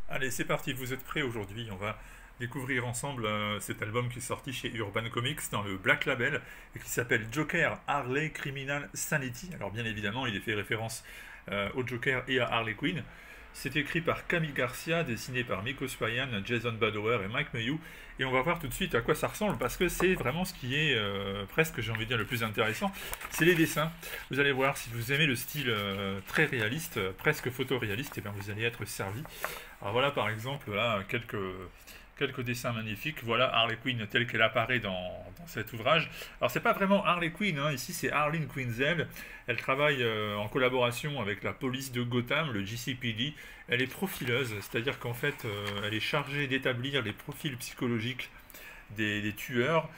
Allez, c'est parti, vous êtes prêts aujourd'hui? On va découvrir ensemble cet album qui est sorti chez Urban Comics dans le Black Label et qui s'appelle Joker Harley Criminal Sanity. Alors bien évidemment, il est fait référence au Joker et à Harley Quinn. C'est écrit par Camille Garcia, dessiné par Miko Spayan, Jason Badower et Mike Mayhew. Et on va voir tout de suite à quoi ça ressemble parce que c'est vraiment ce qui est presque, j'ai envie de dire, le plus intéressant. C'est les dessins. Vous allez voir, si vous aimez le style très réaliste, presque photoréaliste, et bien vous allez être servi. Alors voilà par exemple là quelques dessins magnifiques. Voilà Harley Quinn telle qu'elle apparaît dans cet ouvrage. Alors c'est pas vraiment Harley Quinn, hein. Ici c'est Harleen Quinzel. Elle travaille en collaboration avec la police de Gotham, le GCPD. Elle est profileuse, c'est-à-dire qu'en fait elle est chargée d'établir les profils psychologiques des tueurs,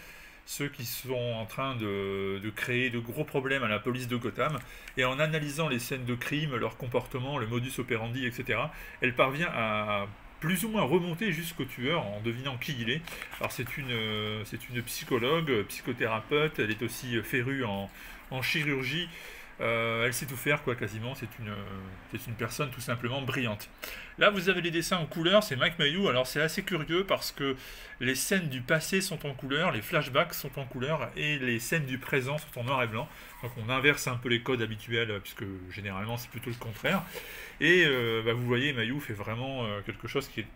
ceux qui sont en train de créer de gros problèmes à la police de Gotham, et en analysant les scènes de crime, leur comportement, le modus operandi, etc., elle parvient à plus ou moins remonter jusqu'au tueur en devinant qui il est. Alors c'est une psychologue, psychothérapeute, elle est aussi férue en chirurgie. Elle sait tout faire, quoi, quasiment. C'est une personne tout simplement brillante. Là, vous avez les dessins en couleur, c'est Mike Mayhew. Alors, c'est assez curieux parce que les scènes du passé sont en couleur, les flashbacks sont en couleur et les scènes du présent sont en noir et blanc. Donc, on inverse un peu les codes habituels puisque généralement c'est plutôt le contraire. Et vous voyez, Mayhew fait vraiment quelque chose qui est.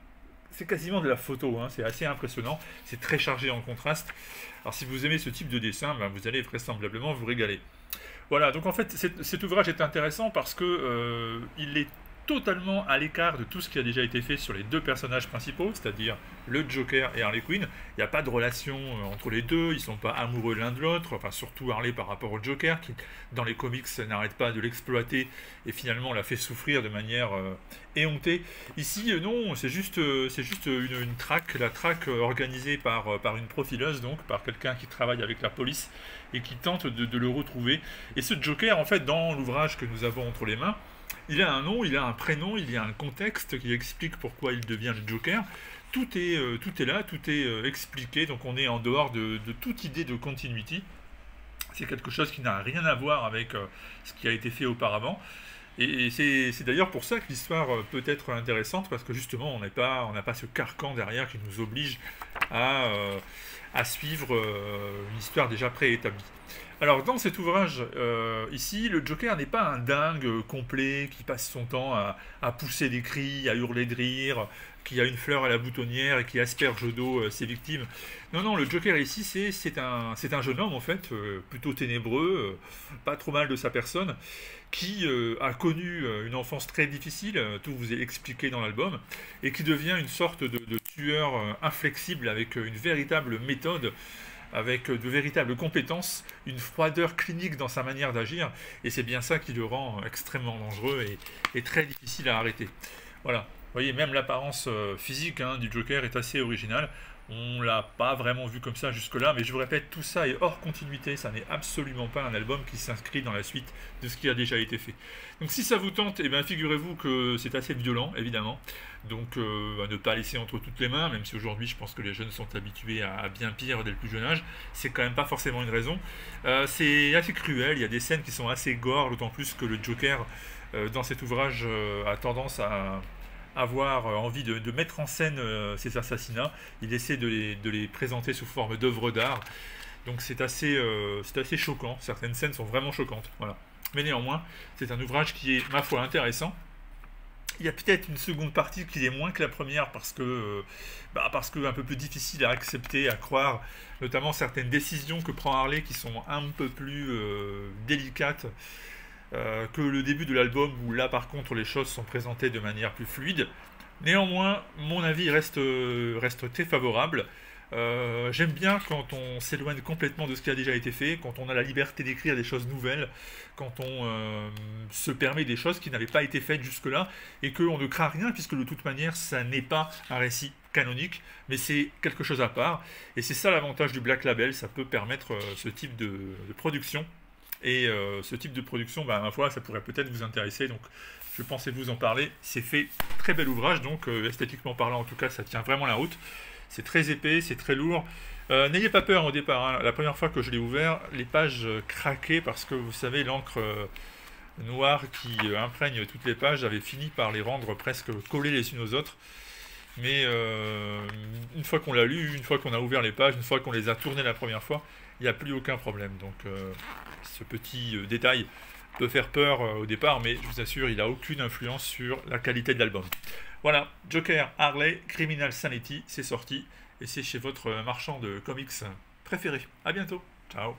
C'est quasiment de la photo, hein, c'est assez impressionnant, c'est très chargé en contraste. Alors si vous aimez ce type de dessin, vous allez vraisemblablement vous régaler. Voilà, donc en fait, cet ouvrage est intéressant parce que il est totalement à l'écart de tout ce qui a déjà été fait sur les deux personnages principaux, c'est-à-dire le Joker et Harley Quinn. Il n'y a pas de relation entre les deux, ils ne sont pas amoureux l'un de l'autre, enfin surtout Harley par rapport au Joker, qui dans les comics n'arrête pas de l'exploiter et finalement la fait souffrir de manière éhontée. Ici, non, c'est juste une traque, la traque organisée par une profileuse, donc par quelqu'un qui travaille avec la police et qui tente de le retrouver. Et ce Joker, en fait, dans l'ouvrage que nous avons entre les mains, il a un nom, il a un prénom, il y a un contexte qui explique pourquoi il devient le Joker. Tout est là, tout est expliqué, donc on est en dehors de toute idée de continuity. C'est quelque chose qui n'a rien à voir avec ce qui a été fait auparavant. Et c'est d'ailleurs pour ça que l'histoire peut être intéressante, parce que justement, on n'a pas ce carcan derrière qui nous oblige à, euh, à suivre une histoire déjà préétablie. Alors, dans cet ouvrage, ici, le Joker n'est pas un dingue complet qui passe son temps à pousser des cris, à hurler de rire, qui a une fleur à la boutonnière et qui asperge d'eau ses victimes. Non, non, le Joker ici, c'est un jeune homme, en fait, plutôt ténébreux, pas trop mal de sa personne, qui a connu une enfance très difficile, tout vous est expliqué dans l'album, et qui devient une sorte de tueur inflexible avec une véritable méthode, avec de véritables compétences, une froideur clinique dans sa manière d'agir, et c'est bien ça qui le rend extrêmement dangereux et très difficile à arrêter. Voilà. Vous voyez, même l'apparence physique du Joker est assez originale. On l'a pas vraiment vu comme ça jusque-là, mais je vous répète, tout ça est hors continuité, ça n'est absolument pas un album qui s'inscrit dans la suite de ce qui a déjà été fait. Donc si ça vous tente, eh bien, figurez-vous que c'est assez violent, évidemment, donc à ne pas laisser entre toutes les mains, même si aujourd'hui je pense que les jeunes sont habitués à bien pire dès le plus jeune âge, c'est quand même pas forcément une raison. C'est assez cruel, il y a des scènes qui sont assez gore, d'autant plus que le Joker, dans cet ouvrage, a tendance à avoir envie de mettre en scène ces assassinats. Il essaie de les présenter sous forme d'œuvres d'art. Donc c'est assez choquant. Certaines scènes sont vraiment choquantes. Voilà. Mais néanmoins, c'est un ouvrage qui est, ma foi, intéressant. Il y a peut-être une seconde partie qui est moins que la première parce que un peu plus difficile à accepter, à croire, notamment certaines décisions que prend Harley qui sont un peu plus délicates que le début de l'album où là par contre les choses sont présentées de manière plus fluide. Néanmoins, mon avis reste très favorable. J'aime bien quand on s'éloigne complètement de ce qui a déjà été fait, quand on a la liberté d'écrire des choses nouvelles, quand on se permet des choses qui n'avaient pas été faites jusque-là, et qu'on ne craint rien, puisque de toute manière, ça n'est pas un récit canonique, mais c'est quelque chose à part. Et c'est ça l'avantage du Black Label, ça peut permettre ce type de production. Et ce type de production, ma foi, ça pourrait peut-être vous intéresser, donc je pensais vous en parler. C'est fait, très bel ouvrage, donc esthétiquement parlant, en tout cas, ça tient vraiment la route. C'est très épais, c'est très lourd. N'ayez pas peur au départ, hein. La première fois que je l'ai ouvert, les pages craquaient parce que vous savez, l'encre noirs qui imprègnent toutes les pages, j'avais fini par les rendre presque collés les unes aux autres. Mais une fois qu'on l'a lu, une fois qu'on a ouvert les pages, une fois qu'on les a tournées la première fois, il n'y a plus aucun problème. Donc ce petit détail peut faire peur au départ, mais je vous assure, il n'a aucune influence sur la qualité de l'album. Voilà, Joker, Harley, Criminal Sanity, c'est sorti, et c'est chez votre marchand de comics préféré. A bientôt, ciao.